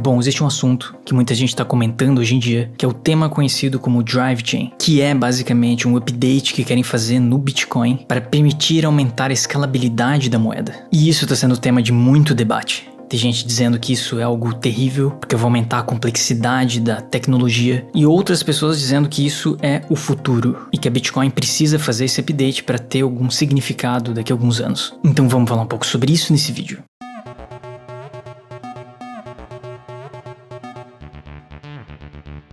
Bom, existe um assunto que muita gente está comentando hoje em dia, que é o tema conhecido como Drive Chain, que é basicamente um update que querem fazer no Bitcoin para permitir aumentar a escalabilidade da moeda. E isso está sendo tema de muito debate. Tem gente dizendo que isso é algo terrível, porque vai aumentar a complexidade da tecnologia, e outras pessoas dizendo que isso é o futuro, e que a Bitcoin precisa fazer esse update para ter algum significado daqui a alguns anos. Então vamos falar um pouco sobre isso nesse vídeo.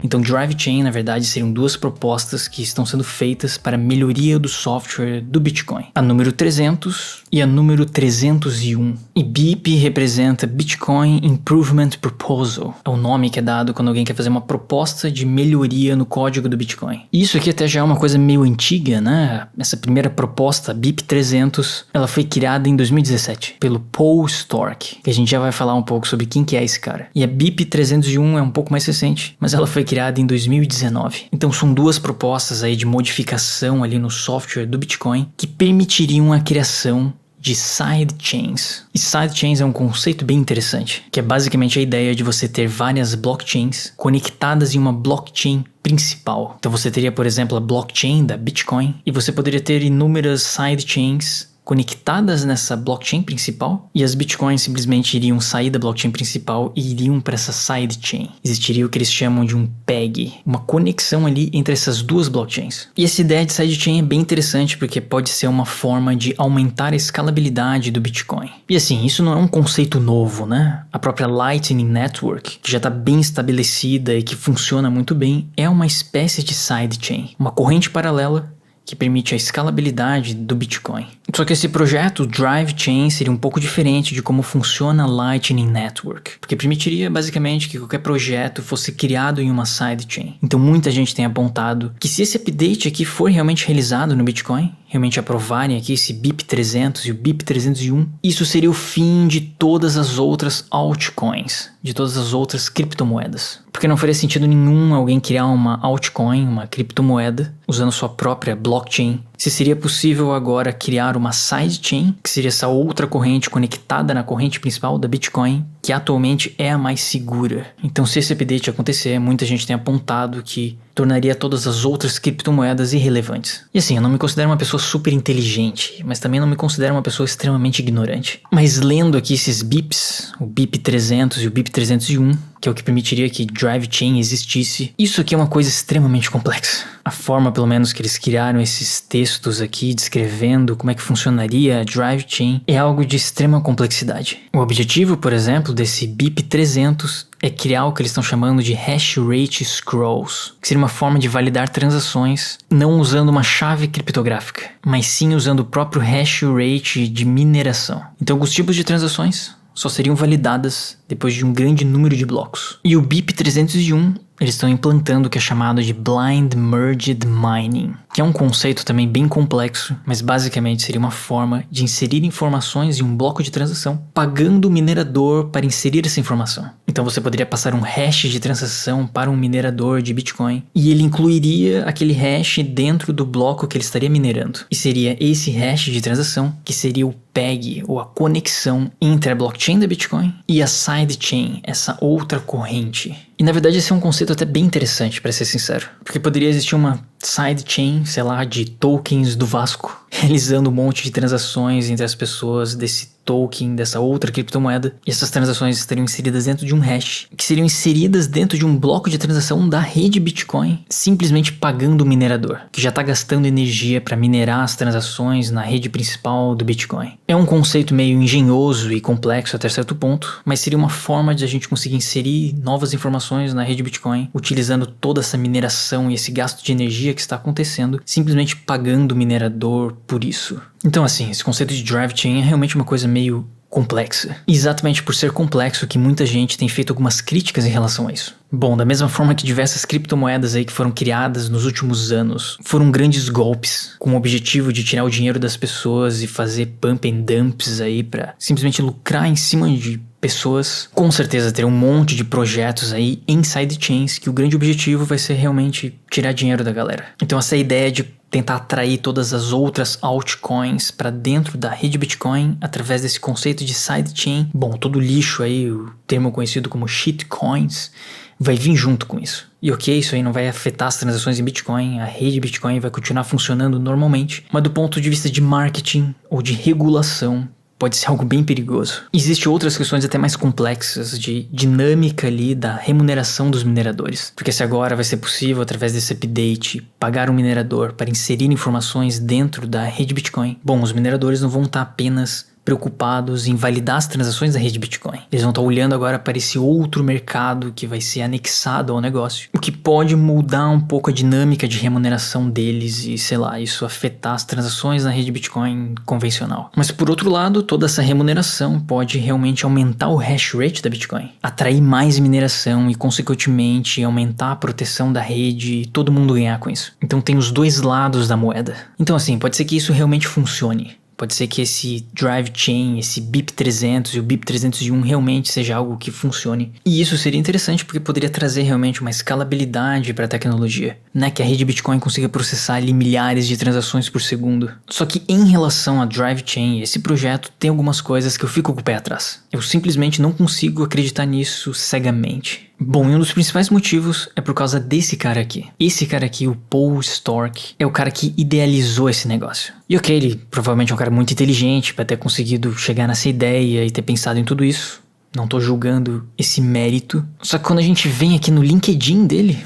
Então, Drive Chain, na verdade, seriam duas propostas que estão sendo feitas para a melhoria do software do Bitcoin. A número 300 e a número 301. E BIP representa Bitcoin Improvement Proposal. É o nome que é dado quando alguém quer fazer uma proposta de melhoria no código do Bitcoin. Isso aqui até já é uma coisa meio antiga, né? Essa primeira proposta, a BIP 300, ela foi criada em 2017 pelo Paul Stork, que a gente já vai falar um pouco sobre quem que é esse cara. E a BIP 301 é um pouco mais recente, mas ela foi criada em 2019. Então são duas propostas aí de modificação ali no software do Bitcoin que permitiriam a criação de sidechains. E sidechains é um conceito bem interessante, que é basicamente a ideia de você ter várias blockchains conectadas em uma blockchain principal. Então você teria, por exemplo, a blockchain da Bitcoin e você poderia ter inúmeras sidechains conectadas nessa blockchain principal, e as bitcoins simplesmente iriam sair da blockchain principal e iriam para essa sidechain. Existiria o que eles chamam de um peg, uma conexão ali entre essas duas blockchains. E essa ideia de sidechain é bem interessante porque pode ser uma forma de aumentar a escalabilidade do Bitcoin. E assim, isso não é um conceito novo, né? A própria Lightning Network, que já está bem estabelecida e que funciona muito bem, é uma espécie de sidechain, uma corrente paralela que permite a escalabilidade do Bitcoin. Só que esse projeto, o Drive Chain, seria um pouco diferente de como funciona a Lightning Network, porque permitiria basicamente que qualquer projeto fosse criado em uma sidechain. Então muita gente tem apontado que se esse update aqui for realmente realizado no Bitcoin, realmente aprovarem aqui esse BIP 300 e o BIP 301, isso seria o fim de todas as outras altcoins, de todas as outras criptomoedas. Porque não faria sentido nenhum alguém criar uma altcoin, uma criptomoeda, usando sua própria blockchain, se seria possível agora criar uma sidechain, que seria essa outra corrente conectada na corrente principal da Bitcoin, que atualmente é a mais segura. Então, se esse update acontecer, muita gente tem apontado que tornaria todas as outras criptomoedas irrelevantes. E assim, eu não me considero uma pessoa super inteligente, mas também não me considero uma pessoa extremamente ignorante. Mas lendo aqui esses BIPs, o BIP 300 e o BIP 301, que é o que permitiria que Drive Chain existisse, isso aqui é uma coisa extremamente complexa. A forma, pelo menos, que eles criaram esses textos aqui, descrevendo como é que funcionaria a Drive Chain, é algo de extrema complexidade. O objetivo, por exemplo, desse BIP 300 é criar o que eles estão chamando de Hash Rate Scrolls, que seria uma forma de validar transações não usando uma chave criptográfica, mas sim usando o próprio hash rate de mineração. Então, alguns tipos de transações só seriam validadas depois de um grande número de blocos. E o BIP 301, eles estão implantando o que é chamado de Blind Merged Mining, que é um conceito também bem complexo, mas basicamente seria uma forma de inserir informações em um bloco de transação, pagando o minerador para inserir essa informação. Então você poderia passar um hash de transação para um minerador de Bitcoin, e ele incluiria aquele hash dentro do bloco que ele estaria minerando. E seria esse hash de transação que seria o PEG, ou a conexão entre a blockchain da Bitcoin e a sidechain, essa outra corrente. E na verdade esse é um conceito até bem interessante, para ser sincero, porque poderia existir uma sidechain, sei lá, de tokens do Vasco, realizando um monte de transações entre as pessoas desse token, dessa outra criptomoeda, e essas transações estariam inseridas dentro de um hash, que seriam inseridas dentro de um bloco de transação da rede Bitcoin, simplesmente pagando o minerador, que já está gastando energia para minerar as transações na rede principal do Bitcoin. É um conceito meio engenhoso e complexo até certo ponto, mas seria uma forma de a gente conseguir inserir novas informações na rede Bitcoin, utilizando toda essa mineração e esse gasto de energia que está acontecendo, simplesmente pagando o minerador por isso. Então assim, esse conceito de Drive Chain é realmente uma coisa meio complexa. E exatamente por ser complexo que muita gente tem feito algumas críticas em relação a isso. Bom, da mesma forma que diversas criptomoedas aí que foram criadas nos últimos anos foram grandes golpes com o objetivo de tirar o dinheiro das pessoas e fazer pump and dumps aí pra simplesmente lucrar em cima de pessoas, com certeza terão um monte de projetos aí em sidechains que o grande objetivo vai ser realmente tirar dinheiro da galera. Então essa ideia de tentar atrair todas as outras altcoins para dentro da rede Bitcoin através desse conceito de sidechain. Bom, todo lixo aí, o termo conhecido como shitcoins, vai vir junto com isso. E ok, isso aí não vai afetar as transações em Bitcoin, a rede Bitcoin vai continuar funcionando normalmente, mas do ponto de vista de marketing ou de regulação, pode ser algo bem perigoso. Existem outras questões até mais complexas de dinâmica ali da remuneração dos mineradores. Porque se agora vai ser possível, através desse update, pagar um minerador para inserir informações dentro da rede Bitcoin, bom, os mineradores não vão estar apenas preocupados em validar as transações da rede Bitcoin. Eles vão estar olhando agora para esse outro mercado que vai ser anexado ao negócio, o que pode mudar um pouco a dinâmica de remuneração deles e, sei lá, isso afetar as transações na rede Bitcoin convencional. Mas por outro lado, toda essa remuneração pode realmente aumentar o hash rate da Bitcoin, atrair mais mineração e, consequentemente, aumentar a proteção da rede e todo mundo ganhar com isso. Então tem os dois lados da moeda. Então assim, pode ser que isso realmente funcione. Pode ser que esse Drive Chain, esse BIP300 e o BIP301 realmente seja algo que funcione. E isso seria interessante porque poderia trazer realmente uma escalabilidade para a tecnologia, né? Que a rede Bitcoin consiga processar ali milhares de transações por segundo. Só que em relação a Drive Chain, esse projeto tem algumas coisas que eu fico com o pé atrás. Eu simplesmente não consigo acreditar nisso cegamente. Bom, e um dos principais motivos é por causa desse cara aqui. Esse cara aqui, o Paul Stork, é o cara que idealizou esse negócio. E ok, ele provavelmente é um cara muito inteligente para ter conseguido chegar nessa ideia e ter pensado em tudo isso. Não tô julgando esse mérito. Só que quando a gente vem aqui no LinkedIn dele,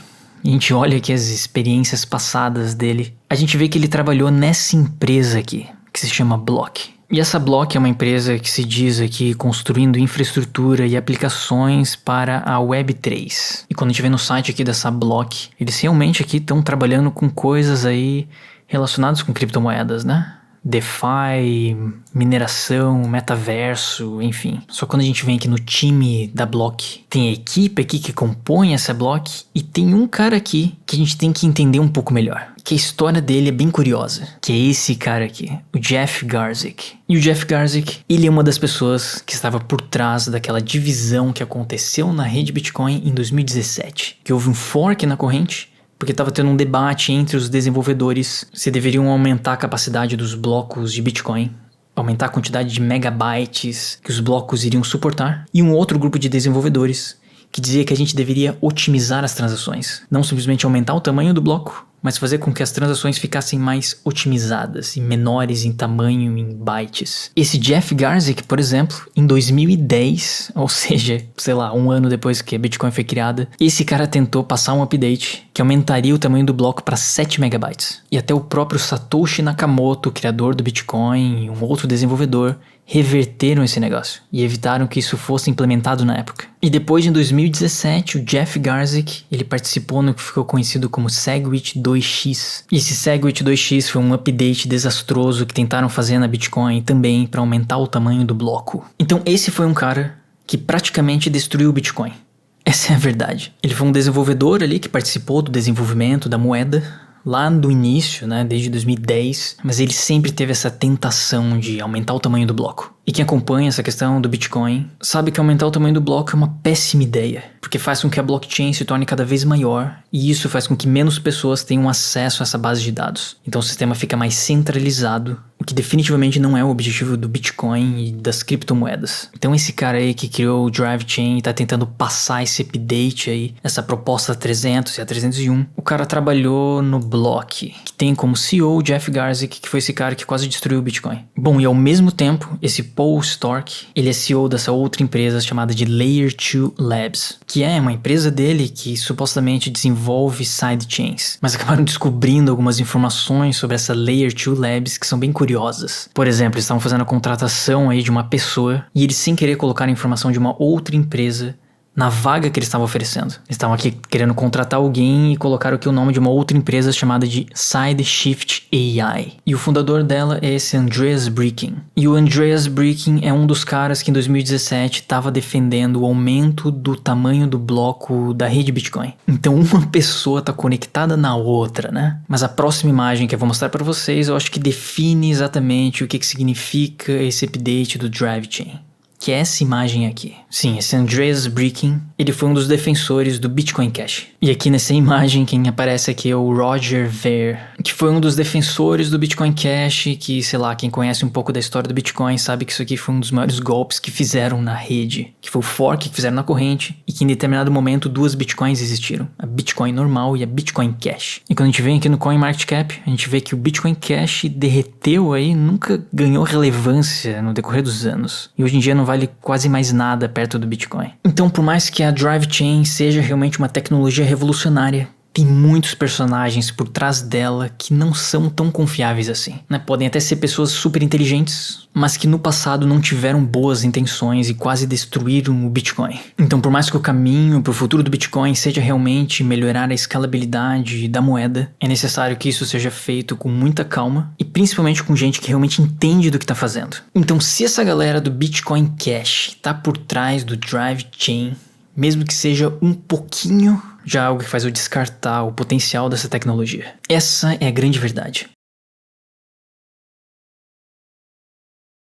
e a gente olha aqui as experiências passadas dele, a gente vê que ele trabalhou nessa empresa aqui, que se chama Block. E essa Block é uma empresa que se diz aqui construindo infraestrutura e aplicações para a Web3. E quando a gente vê no site aqui dessa Block, eles realmente aqui estão trabalhando com coisas aí relacionadas com criptomoedas, né? DeFi, mineração, metaverso, enfim. Só quando a gente vem aqui no time da Block, tem a equipe aqui que compõe essa Block e tem um cara aqui que a gente tem que entender um pouco melhor. Que a história dele é bem curiosa, que é esse cara aqui, o Jeff Garzik. E o Jeff Garzik, ele é uma das pessoas que estava por trás daquela divisão que aconteceu na rede Bitcoin em 2017. Que houve um fork na corrente, porque estava tendo um debate entre os desenvolvedores se deveriam aumentar a capacidade dos blocos de Bitcoin, aumentar a quantidade de megabytes que os blocos iriam suportar, e um outro grupo de desenvolvedores que dizia que a gente deveria otimizar as transações, não simplesmente aumentar o tamanho do bloco, mas fazer com que as transações ficassem mais otimizadas e menores em tamanho em bytes. Esse Jeff Garzik, por exemplo, em 2010, ou seja, sei lá, um ano depois que a Bitcoin foi criada, esse cara tentou passar um update que aumentaria o tamanho do bloco para 7 megabytes. E até o próprio Satoshi Nakamoto, criador do Bitcoin, e um outro desenvolvedor, reverteram esse negócio e evitaram que isso fosse implementado na época. E depois, em 2017, o Jeff Garzik, ele participou no que ficou conhecido como Segwit 2x. E esse Segwit 2x foi um update desastroso que tentaram fazer na Bitcoin também para aumentar o tamanho do bloco. Então esse foi um cara que praticamente destruiu o Bitcoin. Essa é a verdade. Ele foi um desenvolvedor ali que participou do desenvolvimento da moeda lá no início, né, desde 2010, mas ele sempre teve essa tentação de aumentar o tamanho do bloco. E quem acompanha essa questão do Bitcoin sabe que aumentar o tamanho do bloco é uma péssima ideia, porque faz com que a blockchain se torne cada vez maior, e isso faz com que menos pessoas tenham acesso a essa base de dados. Então o sistema fica mais centralizado, o que definitivamente não é o objetivo do Bitcoin e das criptomoedas. Então esse cara aí que criou o Drive Chain e tá tentando passar esse update aí, essa proposta 300 e a 301, o cara trabalhou no Block, que tem como CEO o Jeff Garzik, que foi esse cara que quase destruiu o Bitcoin. Bom, e ao mesmo tempo, esse Paul Stork, ele é CEO dessa outra empresa chamada de Layer 2 Labs, que é uma empresa dele que supostamente desenvolve sidechains, mas acabaram descobrindo algumas informações sobre essa Layer 2 Labs que são bem curiosas. Por exemplo, eles estavam fazendo a contratação aí de uma pessoa e eles sem querer colocaram a informação de uma outra empresa na vaga que eles estavam oferecendo. Eles estavam aqui querendo contratar alguém e colocaram aqui o nome de uma outra empresa chamada de SideShift AI. E o fundador dela é esse Andreas Bricking. E o Andreas Bricking é um dos caras que em 2017 estava defendendo o aumento do tamanho do bloco da rede Bitcoin. Então uma pessoa está conectada na outra, né? Mas a próxima imagem que eu vou mostrar para vocês, eu acho que define exatamente o que significa esse update do Drive Chain. que é essa imagem aqui. Sim, esse Andreas Bricking, ele foi um dos defensores do Bitcoin Cash. E aqui nessa imagem, quem aparece aqui é o Roger Ver, que foi um dos defensores do Bitcoin Cash, que, sei lá, quem conhece um pouco da história do Bitcoin sabe que isso aqui foi um dos maiores golpes que fizeram na rede, que foi o fork que fizeram na corrente, e que em determinado momento duas Bitcoins existiram, a Bitcoin normal e a Bitcoin Cash. E quando a gente vem aqui no CoinMarketCap, a gente vê que o Bitcoin Cash derreteu aí, nunca ganhou relevância no decorrer dos anos. E hoje em dia não vale quase mais nada perto do Bitcoin. Então, por mais que a Drive Chain seja realmente uma tecnologia revolucionária, tem muitos personagens por trás dela que não são tão confiáveis assim, né? Podem até ser pessoas super inteligentes, mas que no passado não tiveram boas intenções e quase destruíram o Bitcoin. Então, por mais que o caminho para o futuro do Bitcoin seja realmente melhorar a escalabilidade da moeda, é necessário que isso seja feito com muita calma e principalmente com gente que realmente entende do que está fazendo. Então, se essa galera do Bitcoin Cash está por trás do Drive Chain, mesmo que seja um pouquinho, já é algo que faz eu descartar o potencial dessa tecnologia. Essa é a grande verdade.